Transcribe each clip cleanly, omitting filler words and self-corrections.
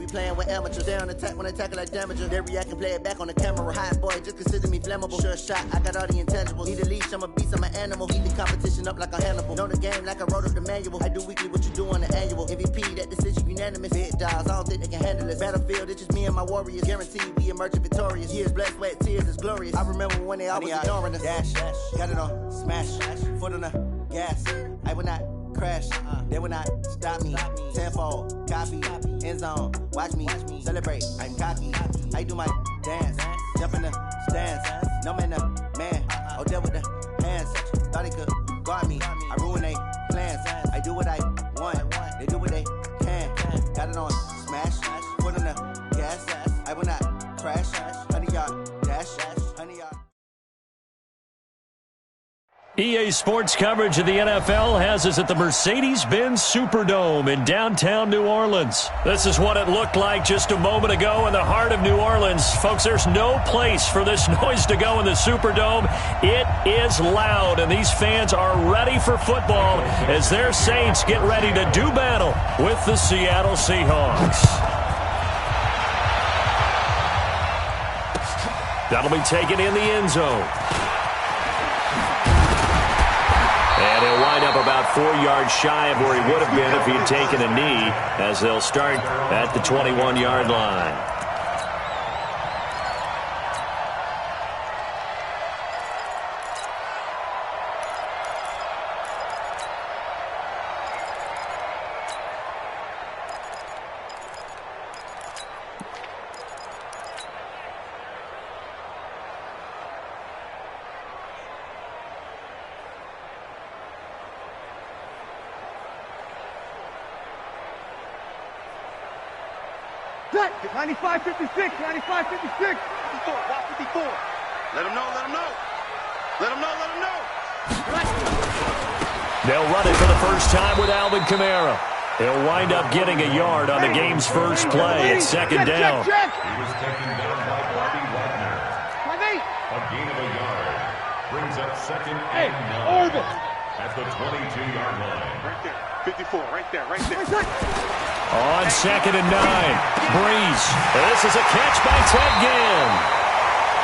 playing with amateurs. They on attack when I tackle like damager. They react and play it back on the camera. Hot boy, just consider me flammable. Sure shot, I got all the intangibles. Need a leash, I'm a beast, I'm an animal. Heat the competition up like a Hannibal. Know the game like I wrote up the manual. I do weekly what you do on the annual. MVP, that decision unanimous. Big dogs, I don't think they can handle this. Battlefield, it's just me and my warriors. Guaranteed we emerging victorious. Years, blood, sweat, tears, it's glorious. I remember when they always ignoring us. Dash, got it on, smash, foot on the gas. I will not crash, they will not stop me. Tenfold, copy, end zone, watch me celebrate. I'm cocky, I do my dance, jump in the stands. No man, man, oh, deal with the hands. Thought he could guard me, I ruin they plans. I do what I want, they do what they can. Got it on, smash, foot on the gas. I will not crash, 100-yard dash, 100-yard. EA Sports coverage of the NFL has us at the Mercedes-Benz Superdome in downtown New Orleans. This is what it looked like just a moment ago in the heart of New Orleans. Folks, there's no place for this noise to go in the Superdome. It is loud, and these fans are ready for football as their Saints get ready to do battle with the Seattle Seahawks. That'll be taken in the end zone. And he'll wind up about 4 yards shy of where he would have been if he had taken a knee, as they'll start at the 21-yard line. Set. 95, 56, 95, 56. 54, block 54. Let him know, let him know. Let him know, let him know. They'll run it for the first time with Alvin Kamara. He'll wind up getting a yard on the game's first play. It's second down. Check. He was taken down by Bobby Wagner. A gain of a yard. Brings up second and 9 at the 22-yard line. Right there. 54, right there, right there. On second and 9, Breeze. This is a catch by Ted Ginn.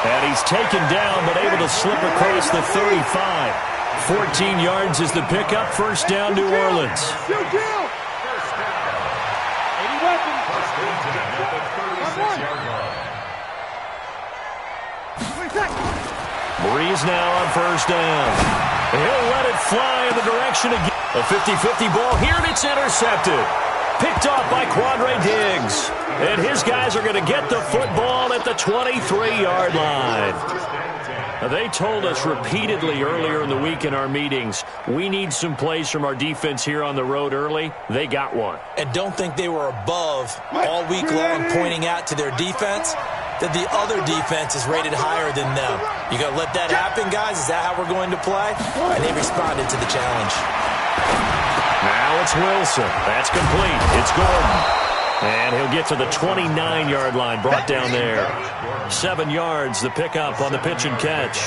And he's taken down, but able to slip across the 35. 14 yards is the pickup. First down, New Orleans. First down. 80 weapons. First and 10 at the 36-yard line. Breeze now on first down. He'll let it fly in the direction of a 50-50 ball here, and it's intercepted. Picked off by Quandre Diggs. And his guys are going to get the football at the 23-yard line. They told us repeatedly earlier in the week in our meetings, we need some plays from our defense here on the road early. They got one. And don't think they were above all week long, pointing out to their defense that the other defense is rated higher than them. You got to let that happen, guys? Is that how we're going to play? And they responded to the challenge. Now it's Wilson. That's complete. It's Gordon. And he'll get to the 29-yard line, brought down there. 7 yards, the pickup on the pitch and catch.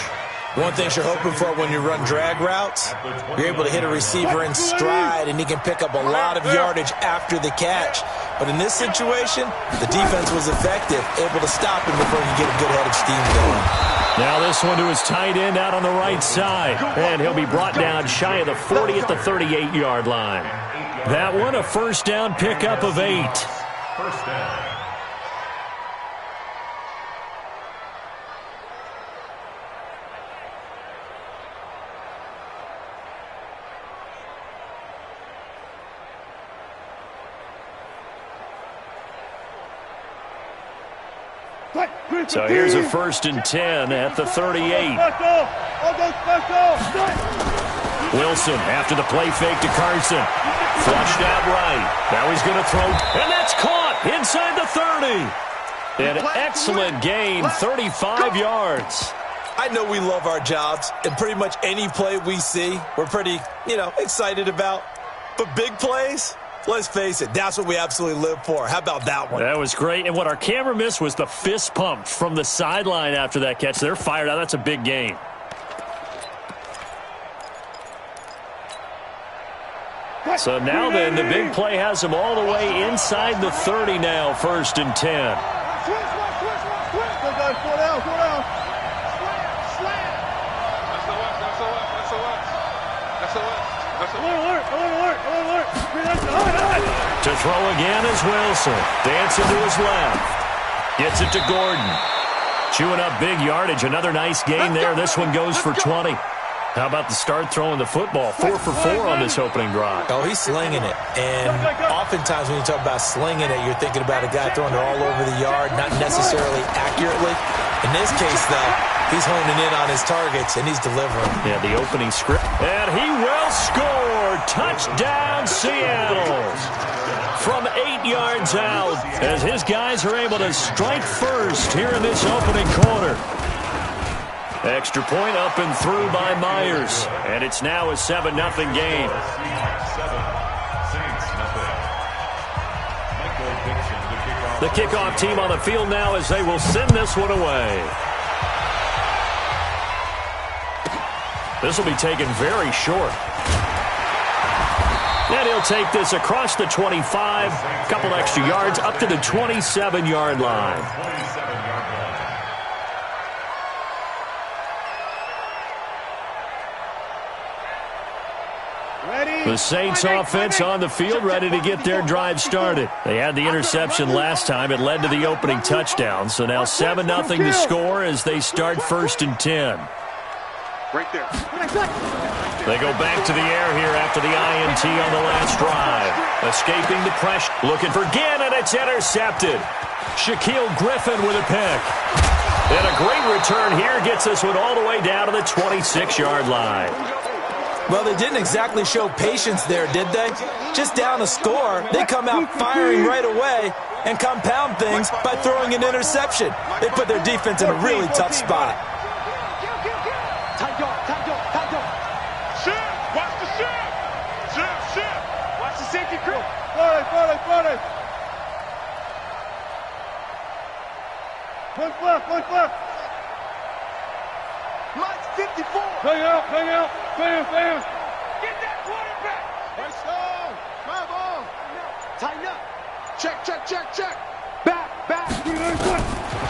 One thing you're hoping for when you run drag routes, you're able to hit a receiver in stride, and he can pick up a lot of yardage after the catch. But in this situation, the defense was effective, able to stop him before he could get a good head of steam going. Now this one to his tight end out on the right side. And he'll be brought down shy of the 40 at the 38-yard line. That one a first down pickup of 8. First down. So here's a first and 10 at the 38. Wilson after the play fake to Carson. Flushed out right. Now he's going to throw, and that's caught inside the 30. An excellent gain, 35 yards. I know we love our jobs, and pretty much any play we see, we're pretty, excited about. But big plays, let's face it, that's what we absolutely live for. How about that one? That was great. And what our camera missed was the fist pump from the sideline after that catch. They're fired out. That's a big gain. So now then, the big play has them all the way inside the 30 now, 1st and 10. To throw again is Wilson. Dancing to his left. Gets it to Gordon. Chewing up big yardage. Another nice gain there. This one goes for 20. How about the start throwing the football? 4 for 4 on this opening drive. Oh, he's slinging it. And oftentimes when you talk about slinging it, you're thinking about a guy throwing it all over the yard, not necessarily accurately. In this case, though, he's honing in on his targets, and he's delivering. Yeah, the opening script. And he will score. Touchdown, Seattle. From 8 yards out, as his guys are able to strike first here in this opening quarter. Extra point up and through by Myers. And it's now a 7-0 game. The kickoff team on the field now as they will send this one away. This will be taken very short. And he'll take this across the 25. A couple extra yards up to the 27-yard line. The Saints offense on the field, ready to get their drive started. They had the interception last time. It led to the opening touchdown. So now 7-0 to score as they start 1st and 10. Right there. They go back to the air here after the INT on the last drive. Escaping the pressure. Looking for Ginn, and it's intercepted. Shaquille Griffin with a pick. And a great return here gets this one all the way down to the 26-yard line. Well, they didn't exactly show patience there, did they? Just down a score, they come out firing right away and compound things by throwing an interception. They put their defense in a really tough spot. Watch the shift. Watch the safety crew. Punch left. Mike's 54. Hang out. Bam. Get that quarterback. Right down. My ball. Tighten up. Check. Back.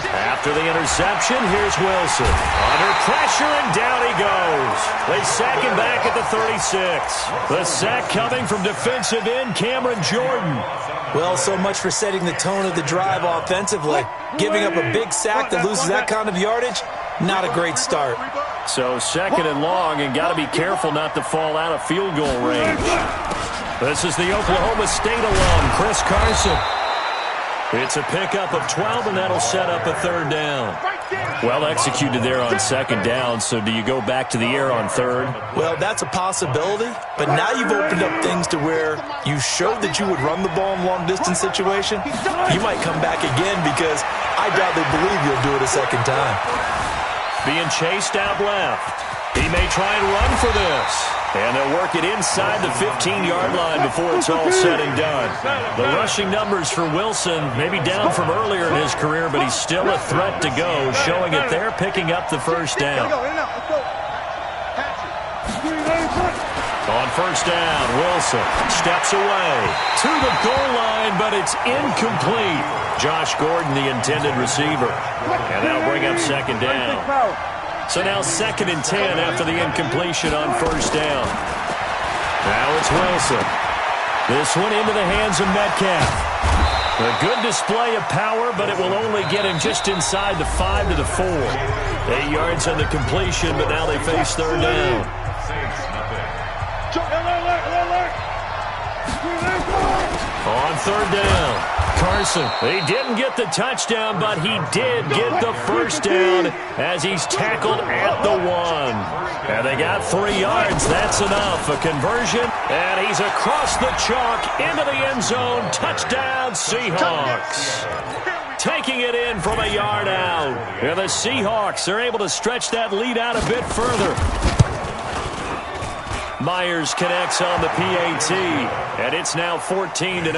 After the interception, here's Wilson. Under pressure, and down he goes. They sack him back at the 36. The sack coming from defensive end Cameron Jordan. Well, so much for setting the tone of the drive offensively. Giving up a big sack that loses that kind of yardage, not a great start. So 2nd and long, and got to be careful not to fall out of field goal range. This is the Oklahoma State alum, Chris Carson. It's a pickup of 12, and that'll set up a 3rd down. Well executed there on 2nd down, so do you go back to the air on 3rd? Well, that's a possibility, but now you've opened up things to where you showed that you would run the ball in long-distance situation. You might come back again because I doubt they believe you'll do it a 2nd time. Being chased out left. He may try and run for this. And they'll work it inside the 15-yard line before it's all said and done. The rushing numbers for Wilson may be down from earlier in his career, but he's still a threat to go, showing it there, picking up the 1st down. On 1st down, Wilson steps away to the goal line, but it's incomplete. Josh Gordon, the intended receiver. And that'll bring up 2nd down. So now 2nd and 10 after the incompletion on 1st down. Now it's Wilson. This one into the hands of Metcalf. A good display of power, but it will only get him just inside the 5 to the 4. 8 yards on the completion, but now they face 3rd down. On 3rd down, Carson. He didn't get the touchdown, but he did get the 1st down as he's tackled at the 1. And they got 3 yards. That's enough. A conversion, and he's across the chalk into the end zone. Touchdown, Seahawks. Taking it in from a yard out. And the Seahawks are able to stretch that lead out a bit further. Myers connects on the PAT, and it's now 14-0. 14,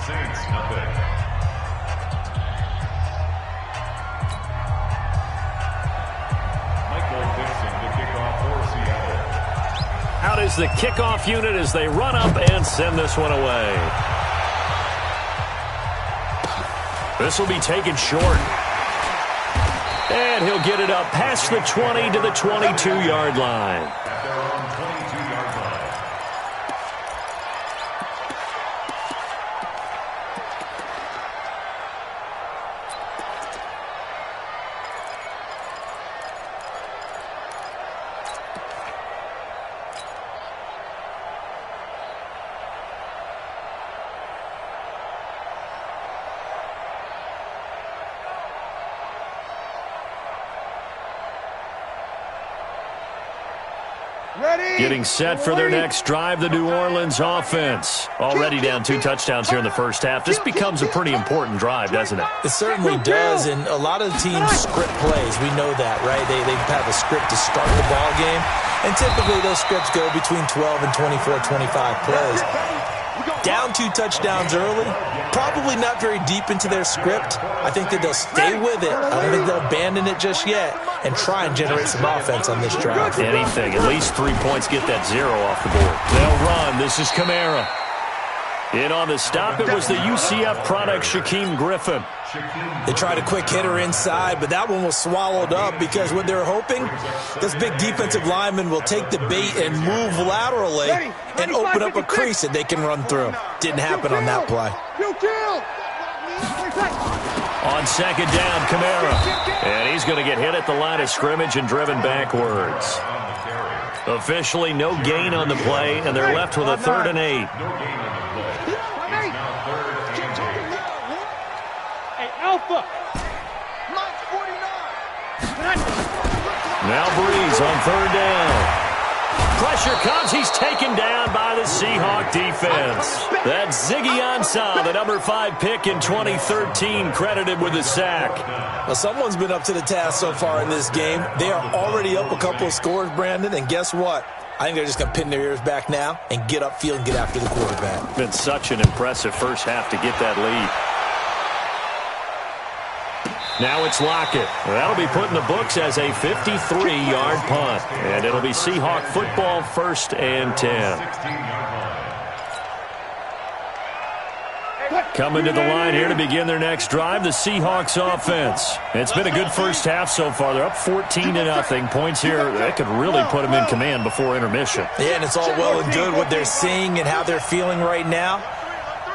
Saints nothing. Michael Dixon to kick off for Seattle. Out is the kickoff unit as they run up and send this one away. This will be taken short. And he'll get it up past the 20 to the 22-yard line. Getting set for their next drive, the New Orleans offense. Already down 2 touchdowns here in the first half. This becomes a pretty important drive, doesn't it? It certainly does, and a lot of the teams script plays. We know that, right? They have a script to start the ball game, and typically those scripts go between 12 and 24, 25 plays. Down 2 touchdowns early, probably not very deep into their script. I think that they'll stay with it. I don't think they'll abandon it just yet and try and generate some offense on this drive. Anything. At least 3 points, get that 0 off the board. They'll run. This is Kamara. In on the stop, it was the UCF product, Shaquem Griffin. They tried a quick hitter inside, but that one was swallowed up because what they're hoping, this big defensive lineman will take the bait and move laterally and open up a crease that they can run through. Didn't happen on that play. On second down, Kamara. And he's going to get hit at the line of scrimmage and driven backwards. Officially no gain on the play, and they're left with a 3rd and 8. Alpha. Now Breeze on 3rd down. Pressure comes. He's taken down by the Seahawk defense. That's Ziggy Ansah, the number 5 pick in 2013, credited with a sack. Well, someone's been up to the task so far in this game. They are already up a couple of scores, Brandon, and guess what? I think they're just going to pin their ears back now and get upfield and get after the quarterback. Been such an impressive first half to get that lead. Now it's Lockett. That'll be put in the books as a 53-yard punt. And it'll be Seahawk football, 1st and 10. Coming to the line here to begin their next drive, the Seahawks offense. It's been a good first half so far. They're up 14-0. Points here, that could really put them in command before intermission. Yeah, and it's all well and good what they're seeing and how they're feeling right now.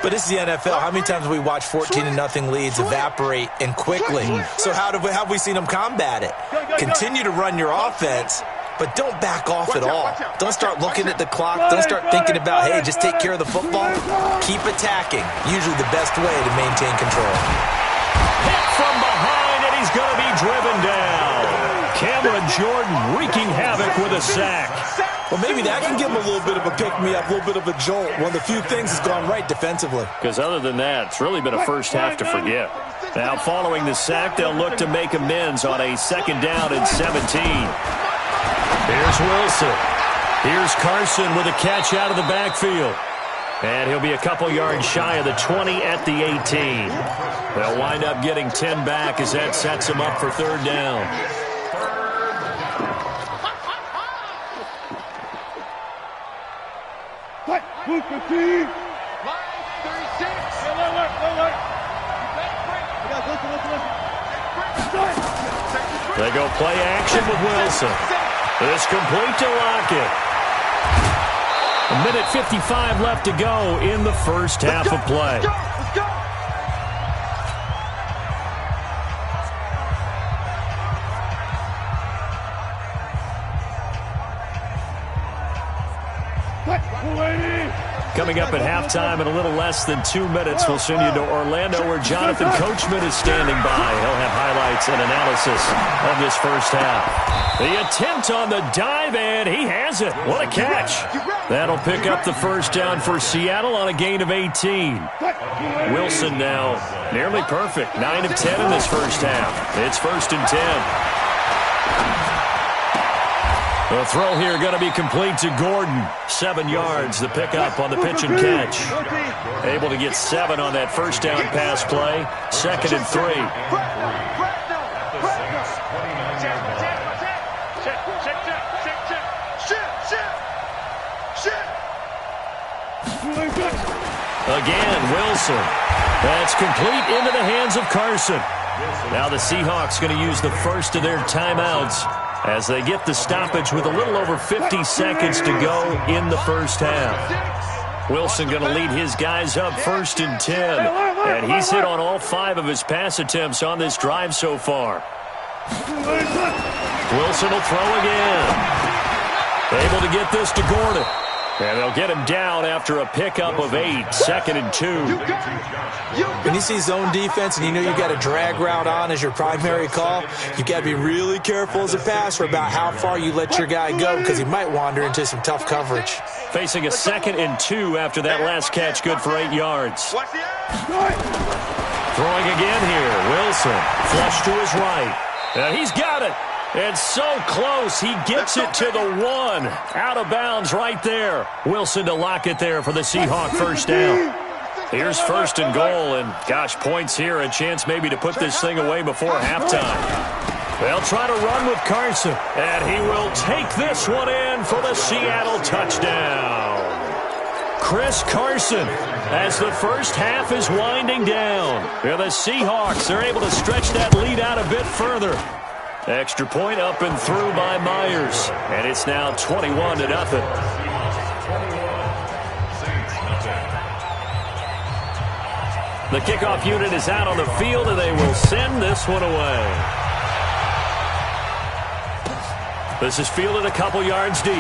But it's the NFL. How many times have we watched 14-0 leads evaporate and quickly? So how have we seen them combat it? Continue to run your offense, but don't back off at all. Don't start looking at the clock. Don't start thinking about, hey, just take care of the football. Keep attacking. Usually the best way to maintain control. Hit from behind, and he's going to be driven down. Cameron Jordan wreaking havoc with a sack. Well, maybe that can give him a little bit of a pick-me-up, a little bit of a jolt. One of the few things that's gone right defensively. Because other than that, it's really been a first half to forget. Now, following the sack, they'll look to make amends on a 2nd down and 17. Here's Wilson. Here's Carson with a catch out of the backfield. And he'll be a couple yards shy of the 20 at the 18. They'll wind up getting 10 back as that sets them up for 3rd down. Move 15. Line 36. They go play action with Wilson. It's complete to Lockett. 1:55 left to go in the first half of play. Let's go. Coming up at halftime in a little less than 2 minutes, we'll send you to Orlando where Jonathan Coachman is standing by. He'll have highlights and analysis of this first half. The attempt on the dive, and he has it. What a catch. That'll pick up the first down for Seattle on a gain of 18. Wilson now nearly perfect. 9 of 10 in this first half. It's 1st and 10. The throw here going to be complete to Gordon. 7 yards, the pickup on the pitch and catch. Able to get 7 on that first down pass play. 2nd and 3. Again, Wilson. That's complete into the hands of Carson. Now the Seahawks going to use the first of their timeouts as they get the stoppage with a little over 50 seconds to go in the first half. Wilson going to lead his guys up 1st and 10. And he's hit on all 5 of his pass attempts on this drive so far. Wilson will throw again. Able to get this to Gordon. And they'll get him down after a pickup of 8, 2nd and 2. When you see zone defense and you know you got a drag route on as your primary call, you got to be really careful as a passer about how far you let your guy go because he might wander into some tough coverage. Facing a 2nd and 2 after that last catch, good for 8 yards. Throwing again here, Wilson. Flush to his right. And he's got it. It's so close. He gets it to the 1. Out of bounds right there. Wilson to lock it there for the Seahawk first down. Here's 1st and goal, and gosh, points here. A chance maybe to put this thing away before halftime. They'll try to run with Carson, and he will take this one in for the Seattle touchdown. Chris Carson, as the first half is winding down. And the Seahawks are able to stretch that lead out a bit further. Extra point up and through by Myers. And it's now 21-0. The kickoff unit is out on the field, and they will send this one away. This is fielded a couple yards deep.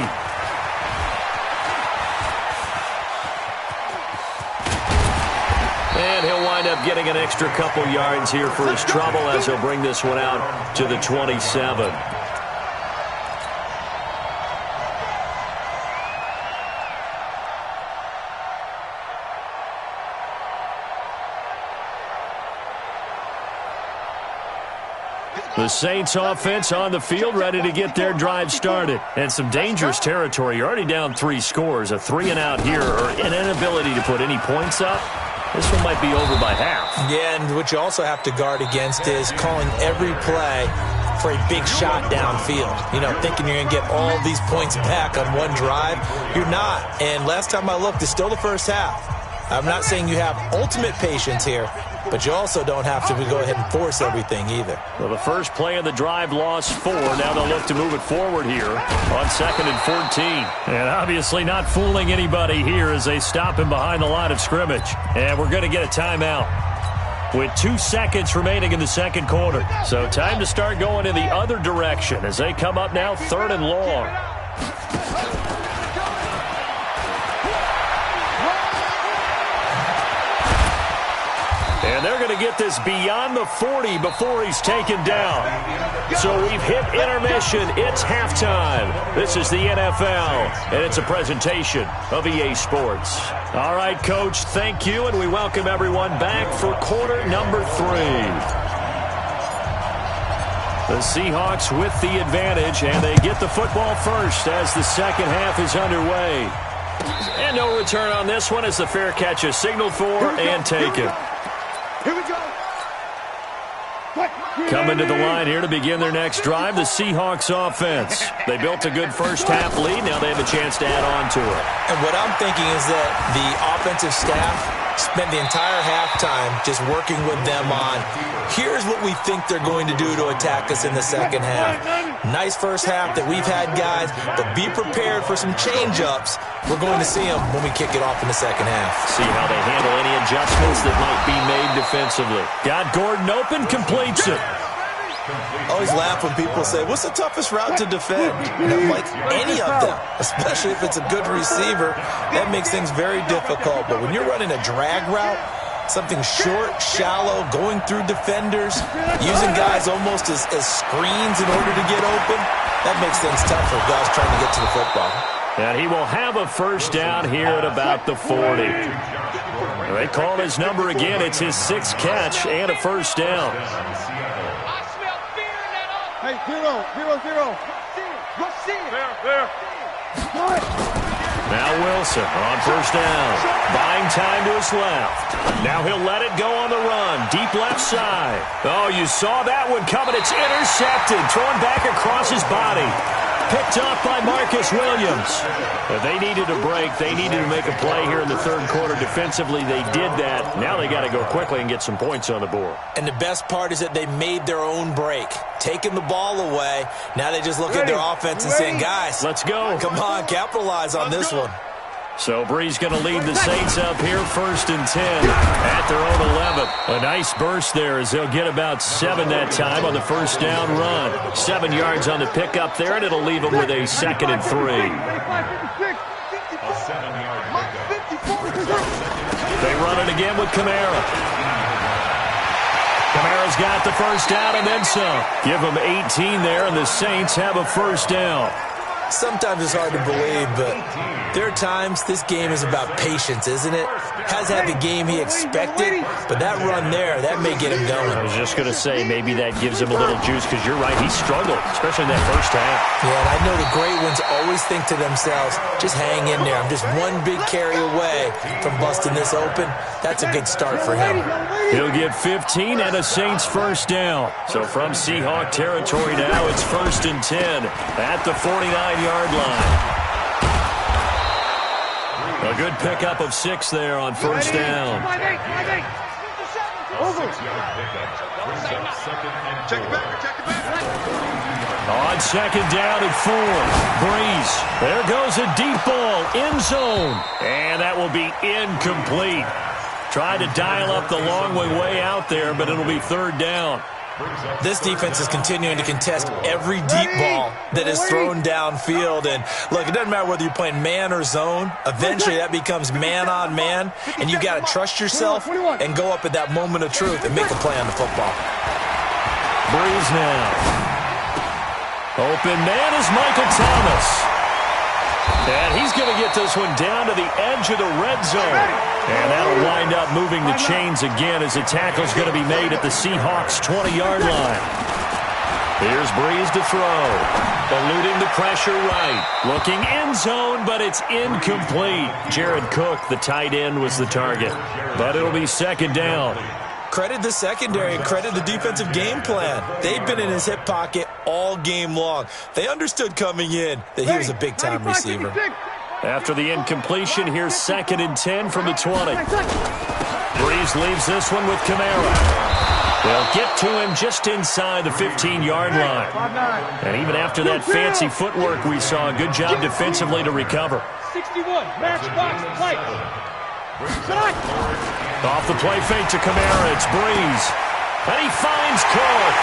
And he'll wind up getting an extra couple yards here for his trouble as he'll bring this one out to the 27. The Saints offense on the field, ready to get their drive started. And some dangerous territory. You're already down 3 scores. A 3-and-out here, or an inability to put any points up. This one might be over by half. Yeah, and what you also have to guard against is calling every play for a big shot downfield. You know, thinking you're going to get all these points back on one drive. You're not. And last time I looked, it's still the first half. I'm not saying you have ultimate patience here, but you also don't have to go ahead and force everything either. Well, the first play of the drive lost 4. Now they'll look to move it forward here on 2nd and 14. And obviously not fooling anybody here as they stop him behind the line of scrimmage. And we're going to get a timeout with 2 seconds remaining in the second quarter. So time to start going in the other direction as they come up now 3rd and long. And they're going to get this beyond the 40 before he's taken down. So we've hit intermission. It's halftime. This is the NFL, and it's a presentation of EA Sports. All right, Coach, thank you, and we welcome everyone back for quarter number 3. The Seahawks with the advantage, and they get the football first as the second half is underway. And no return on this one as the fair catch is signaled for and taken. Here we go. Coming to the line here to begin their next drive, the Seahawks offense. They built a good first half lead. Now they have a chance to add on to it. And what I'm thinking is that the offensive staff spent the entire halftime just working with them on, here's what we think they're going to do to attack us in the second half. Nice first half that we've had, guys, but be prepared for some change-ups. We're going to see them when we kick it off in the second half. See how they handle any adjustments that might be made defensively. Got Gordon open, completes it. I always laugh when people say, what's the toughest route to defend? Like any of them, especially if it's a good receiver, that makes things very difficult. But when you're running a drag route, something short, shallow, going through defenders, using guys almost as screens in order to get open, that makes things tough for guys trying to get to the football. And he will have a first down here at about the 40. They call his number again. It's his 6th catch and a first down. Hey, 0, 0, 0. There. Now Wilson on first down. Buying time to his left. Now he'll let it go on the run. Deep left side. Oh, you saw that one coming. It's intercepted. Thrown back across his body. picked off by Marcus Williams. If they needed a break, they needed to make a play here in the third quarter. Defensively, they did that. Now they got to go quickly and get some points on the board. And the best part is that they made their own break, taking the ball away. Now they just look at their offense and saying, guys, let's go. Come on, capitalize on this one. So Bree's going to lead the Saints up here, 1st and 10 at their own 11. A nice burst there as they'll get about 7 that time on the first down run. 7 yards on the pickup there, and it'll leave them with a 2nd and 3. A 7-yard pickup. They run it again with Kamara. Kamara's got the first down and then some. Give them 18 there, and the Saints have a first down. Sometimes it's hard to believe, but there are times this game is about patience, isn't it? Has had the game he expected, but that run there, that may get him going. I was just going to say, maybe that gives him a little juice, because you're right, he struggled, especially in that first half. Yeah, and I know the great ones always think to themselves, just hang in there. I'm just one big carry away from busting this open. That's a good start for him. He'll get 15 and a Saints first down. So from Seahawk territory now, it's 1st and 10 at the 49-yard line. A good pickup of 6 there on first down. A 6-yard pickup brings up 2nd and 4. Check it back. On 2nd down at 4. Breeze. There goes a deep ball. End zone. And that will be incomplete. Tried to dial up the long way out there, but it'll be 3rd down. This defense is continuing to contest every deep ball that is thrown downfield. And, look, it doesn't matter whether you're playing man or zone. Eventually, that becomes man-on-man, and you've got to trust yourself and go up at that moment of truth and make a play on the football. Breeze now. Open man is Michael Thomas. And he's going to get this one down to the edge of the red zone. And that'll wind up moving the chains again as the tackle's going to be made at the Seahawks' 20-yard line. Here's Breeze to throw. Eluding the pressure right. Looking end zone, but it's incomplete. Jared Cook, the tight end, was the target. But it'll be 2nd down. Credit the secondary and credit the defensive game plan. They've been in his hip pocket all game long. They understood coming in that he was a big-time receiver. After the incompletion, here's 2nd and 10 from the 20. Breeze leaves this one with Kamara. They'll get to him just inside the 15-yard line. And even after that fancy footwork we saw, a good job defensively to recover. 61, match box, play. Off the play fake to Kamara, it's Breeze. And he finds Cook.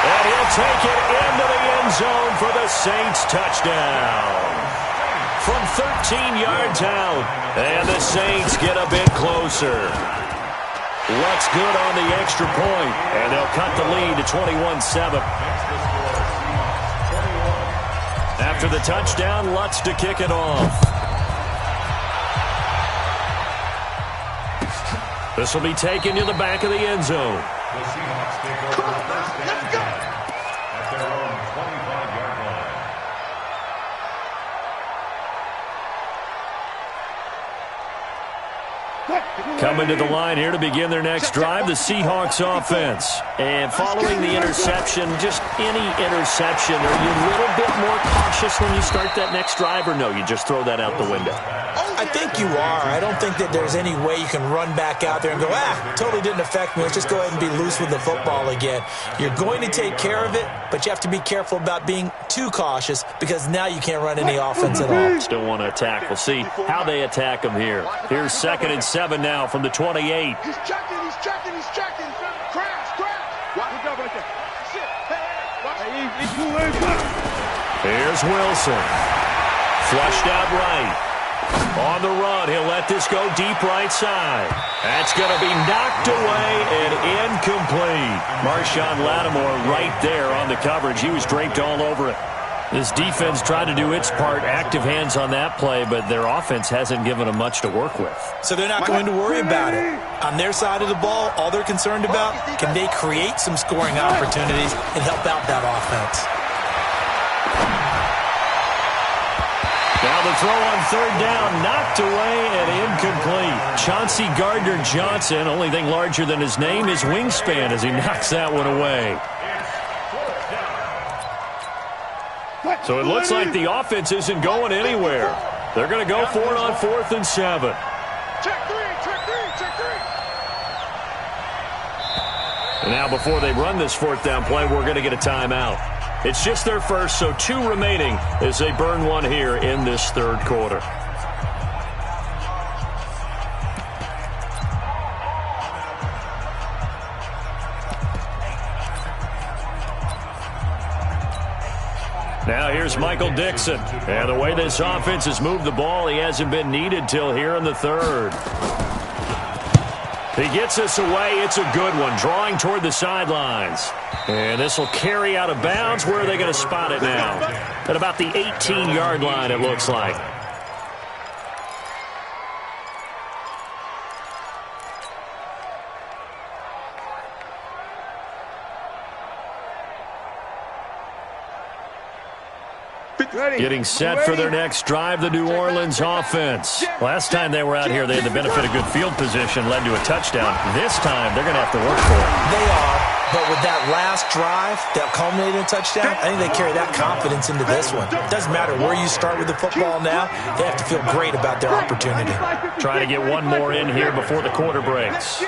And he'll take it into the end zone for the Saints touchdown. From 13 yards out. And the Saints get a bit closer. Lutz good on the extra point. And they'll cut the lead to 21-7. After the touchdown, Lutz to kick it off. This will be taken to the back of the end zone. The Seahawks take over first and 10 at their own 25-yard line. Coming to the line here to begin their next drive, the Seahawks offense. And following the interception, just any interception, are you a little bit more cautious when you start that next drive, or no, you just throw that out the window? I think you are. I don't think that there's any way you can run back out there and go, totally didn't affect me. Let's just go ahead and be loose with the football again. You're going to take care of it, but you have to be careful about being too cautious because now you can't run any offense at all. Still want to attack. We'll see how they attack them here. Here's 2nd and 7 now from the 28. He's checking. Crash. Good job right there. Shit. Here's Wilson. Flushed out right. On the run, he'll let this go deep right side. That's going to be knocked away and incomplete. Marshawn Lattimore right there on the coverage. He was draped all over it. This defense tried to do its part, active hands on that play, but their offense hasn't given them much to work with. So they're not going to worry about it. On their side of the ball, all they're concerned about, can they create some scoring opportunities and help out that offense? Now the throw on 3rd down, knocked away and incomplete. Chauncey Gardner-Johnson, only thing larger than his name is wingspan as he knocks that one away. So it looks like the offense isn't going anywhere. They're going to go for it on 4th and 7. Check three. And now before they run this 4th down play, we're going to get a timeout. It's just their first, so 2 remaining as they burn one here in this 3rd quarter. Now here's Michael Dixon. And the way this offense has moved the ball, he hasn't been needed till here in the 3rd. He gets this away. It's a good one, drawing toward the sidelines. And this will carry out of bounds. Where are they going to spot it now? At about the 18-yard line, it looks like. Getting set for their next drive, the New Orleans offense. Last time they were out here, they had the benefit of good field position, led to a touchdown. This time, they're going to have to work for it. They are, but with that last drive that culminated in a touchdown, I think they carry that confidence into this one. It doesn't matter where you start with the football now. They have to feel great about their opportunity. Trying to get one more in here before the quarter breaks.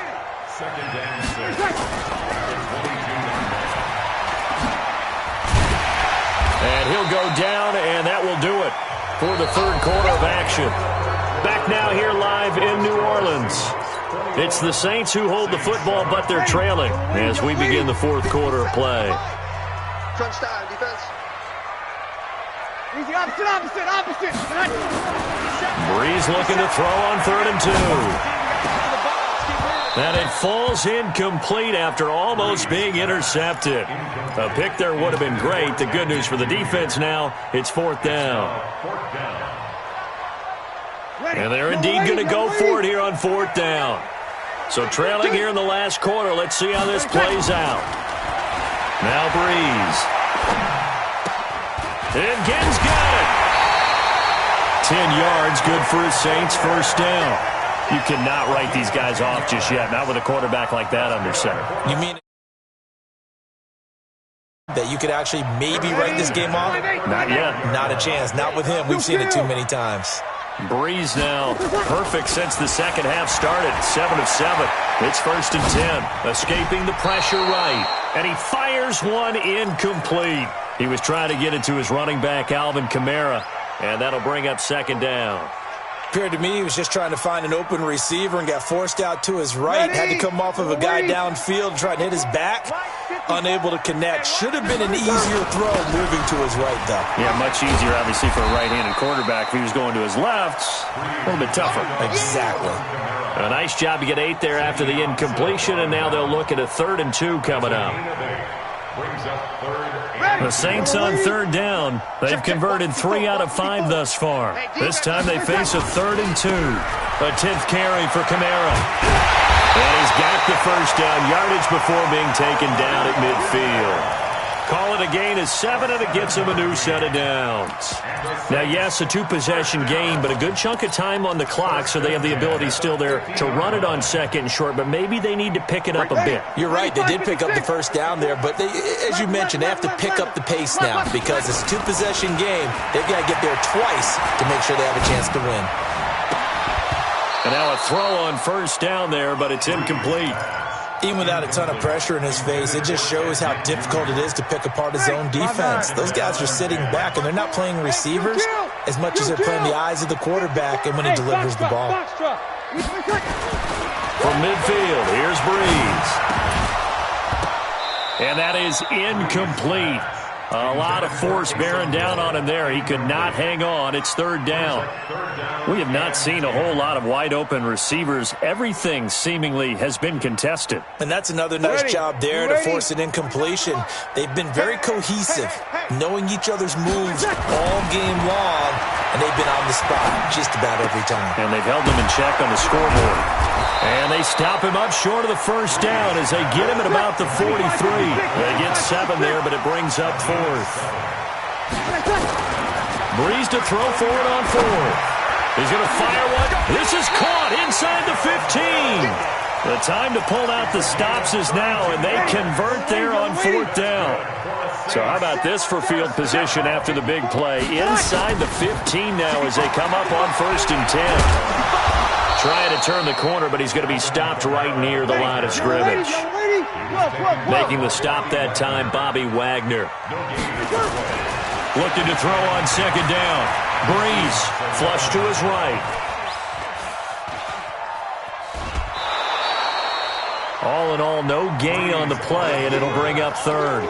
And he'll go down, and that will do it for the 3rd quarter of action. Back now here live in New Orleans. It's the Saints who hold the football, but they're trailing as we begin the 4th quarter of play. Crunch time, defense. Easy, opposite. Breeze looking to throw on 3rd and 2. And it falls incomplete after almost being intercepted. A pick there would have been great. The good news for the defense now, it's 4th down. And they're indeed going to go for it here on 4th down. So trailing here in the last quarter. Let's see how this plays out. Now Breeze. And Ginn's got it. 10 yards, good for his Saints, 1st down. You cannot write these guys off just yet, not with a quarterback like that under center. You mean that you could actually maybe write this game off? Not yet. Not a chance. Not with him. We've seen it too many times. Breeze now perfect since the second half started. 7 of 7. It's 1st and 10. Escaping the pressure right. And he fires one incomplete. He was trying to get it to his running back, Alvin Kamara. And that'll bring up 2nd down. Appeared to me he was just trying to find an open receiver and got forced out to his right. Had to come off of a guy downfield trying to hit his back. Unable to connect. Should have been an easier throw moving to his right, though. Yeah, much easier, obviously, for a right-handed quarterback. If he was going to his left, a little bit tougher. Exactly. A nice job to get 8 there after the incompletion, and now they'll look at a 3rd and 2 coming up. The Saints on 3rd down. They've converted 3 out of 5 thus far. This time they face a 3rd and 2. A 10th carry for Kamara. And he's got the 1st down, yardage before being taken down at midfield. Call it a gain of 7, and it gets him a new set of downs. Now, yes, a 2-possession game, but a good chunk of time on the clock, so they have the ability still there to run it on 2nd and short, but maybe they need to pick it up a bit. You're right. They did pick up the 1st down there, but they, as you mentioned, they have to pick up the pace now because it's a 2-possession game. They've got to get there twice to make sure they have a chance to win. And now a throw on 1st down there, but it's incomplete. Even without a ton of pressure in his face, it just shows how difficult it is to pick apart his own defense. Those guys are sitting back, and they're not playing receivers as much as they're playing the eyes of the quarterback and when he delivers the ball. From midfield, here's Breeze. And that is incomplete. A lot of force bearing down on him there. He could not hang on. It's 3rd down. We have not seen a whole lot of wide-open receivers. Everything seemingly has been contested. And that's another nice job there to force an incompletion. They've been very cohesive, knowing each other's moves all game long, and they've been on the spot just about every time. And they've held them in check on the scoreboard. And they stop him up short of the 1st down as they get him at about the 43. They get 7 there, but it brings up 4th. Breeze to throw for it on 4th. He's going to fire one. This is caught inside the 15. The time to pull out the stops is now, and they convert there on 4th down. So how about this for field position after the big play? Inside the 15 now as they come up on 1st and 10. Trying to turn the corner, but he's going to be stopped right near the line of scrimmage. Making the stop that time, Bobby Wagner. Looking to throw on 2nd down. Breeze, flush to his right. All in all, no gain on the play, and it'll bring up 3rd.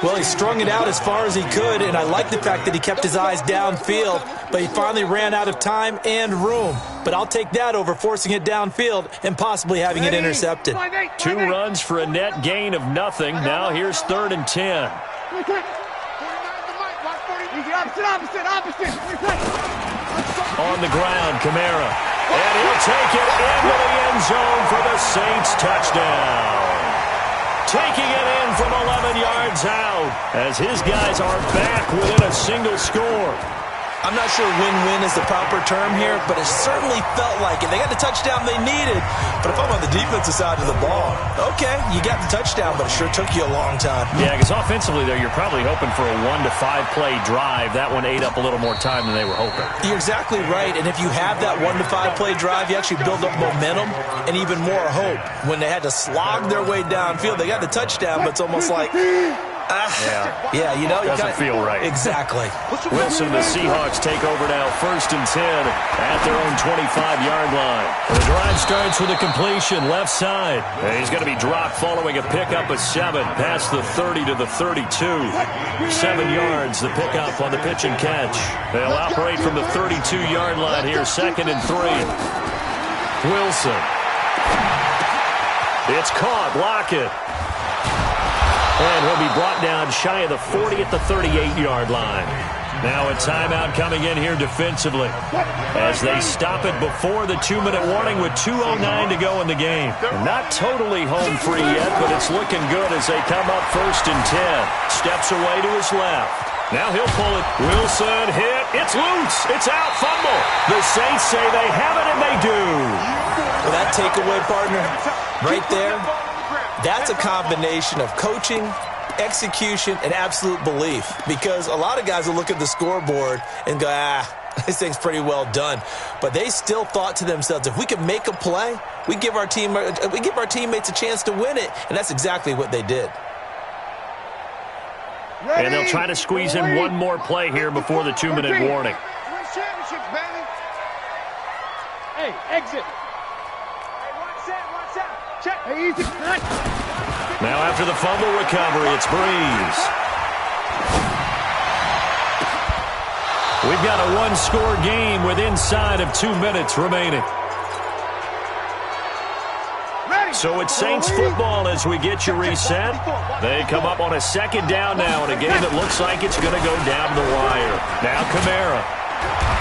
Well, he strung it out as far as he could, and I like the fact that he kept his eyes downfield, but he finally ran out of time and room. But I'll take that over forcing it downfield and possibly having it intercepted. 2 runs for a net gain of nothing. Now here's 3rd and 10. On the ground, Kamara. And he'll take it into the end zone for the Saints touchdown. Taking it in from 11 yards out as his guys are back within a single score. I'm not sure win-win is the proper term here, but it certainly felt like it. They got the touchdown they needed, but if I'm on the defensive side of the ball, okay, you got the touchdown, but it sure took you a long time. Yeah, because offensively, though, you're probably hoping for a 1 to 5 play drive. That one ate up a little more time than they were hoping. You're exactly right, and if you have that 1 to 5 play drive, you actually build up momentum and even more hope. When they had to slog their way downfield, they got the touchdown, but it's almost like... Yeah, you know. Doesn't feel right. Exactly. Wilson and the Seahawks take over now, 1st and 10 at their own 25-yard line. The drive starts with a completion left side. And he's going to be dropped following a pickup of 7 past the 30 to the 32. 7 yards, the pickup on the pitch and catch. They'll operate from the 32-yard line here, 2nd and 3. Wilson. It's caught. Lockett. And he'll be brought down shy of the 40 at the 38-yard line. Now a timeout coming in here defensively as they stop it before the 2-minute warning with 2:09 to go in the game. Not totally home free yet, but it's looking good as they come up 1st and 10. Steps away to his left. Now he'll pull it. Wilson hit. It's loose. It's out. Fumble. The Saints say they have it, and they do. Well, that takeaway, partner, right there, that's a combination of coaching, execution, and absolute belief. Because a lot of guys will look at the scoreboard and go, this thing's pretty well done. But they still thought to themselves, if we can make a play, we give our teammates a chance to win it. And that's exactly what they did. And they'll try to squeeze in one more play here before the 2-minute warning. Hey, exit. Check. Hey, easy. Now after the fumble recovery, it's Breeze. We've got a 1-score game with inside of 2 minutes remaining. So it's Saints football as we get you reset. They come up on a 2nd down now in a game that looks like it's going to go down the wire. Now Kamara.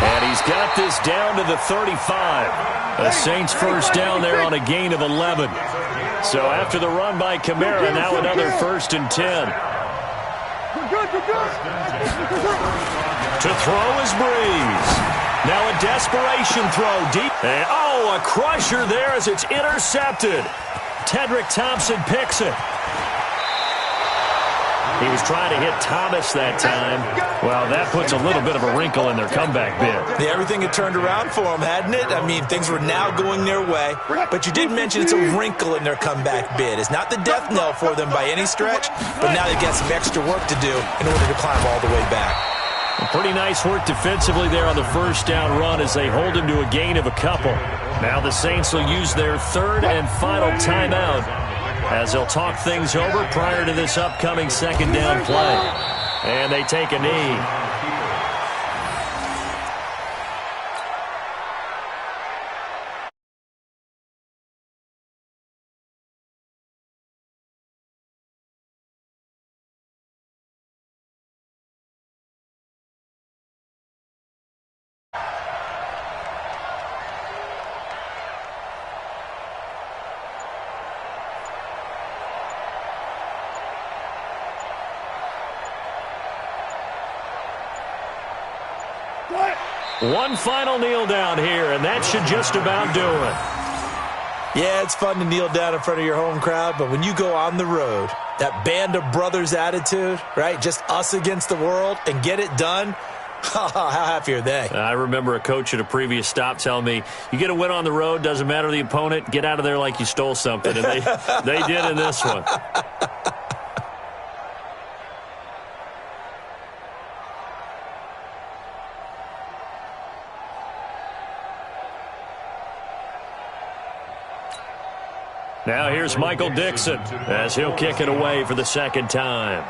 And he's got this down to the 35. The Saints 1st down there on a gain of 11. So after the run by Kamara, now another 1st and 10. To throw is Breeze. Now a desperation throw deep. And, a crusher there as it's intercepted. Tedrick Thompson picks it. He was trying to hit Thomas that time. Well, that puts a little bit of a wrinkle in their comeback bid. Yeah, everything had turned around for them, hadn't it? I mean, things were now going their way. But you did mention it's a wrinkle in their comeback bid. It's not the death knell for them by any stretch, but now they've got some extra work to do in order to climb all the way back. Pretty nice work defensively there on the 1st down run as they hold him to a gain of a couple. Now the Saints will use their 3rd and final timeout as they'll talk things over prior to this upcoming 2nd down play. And they take a knee. One final kneel down here, and that should just about do it. Yeah, it's fun to kneel down in front of your home crowd, but when you go on the road, that band of brothers attitude, right, just us against the world, and get it done, how happy are they? I remember a coach at a previous stop telling me, you get a win on the road, doesn't matter the opponent, get out of there like you stole something, and they did in this one. Now here's Michael Dixon as he'll kick it away for the second time.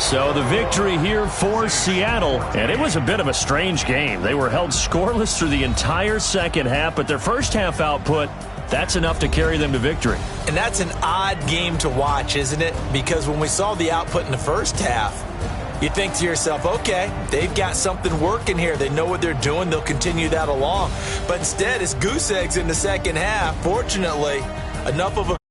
So the victory here for Seattle, and it was a bit of a strange game. They were held scoreless through the entire second half, but their first half output, that's enough to carry them to victory. And that's an odd game to watch, isn't it? Because when we saw the output in the first half, you think to yourself, okay, they've got something working here. They know what they're doing. They'll continue that along. But instead, it's goose eggs in the second half. Fortunately, enough of a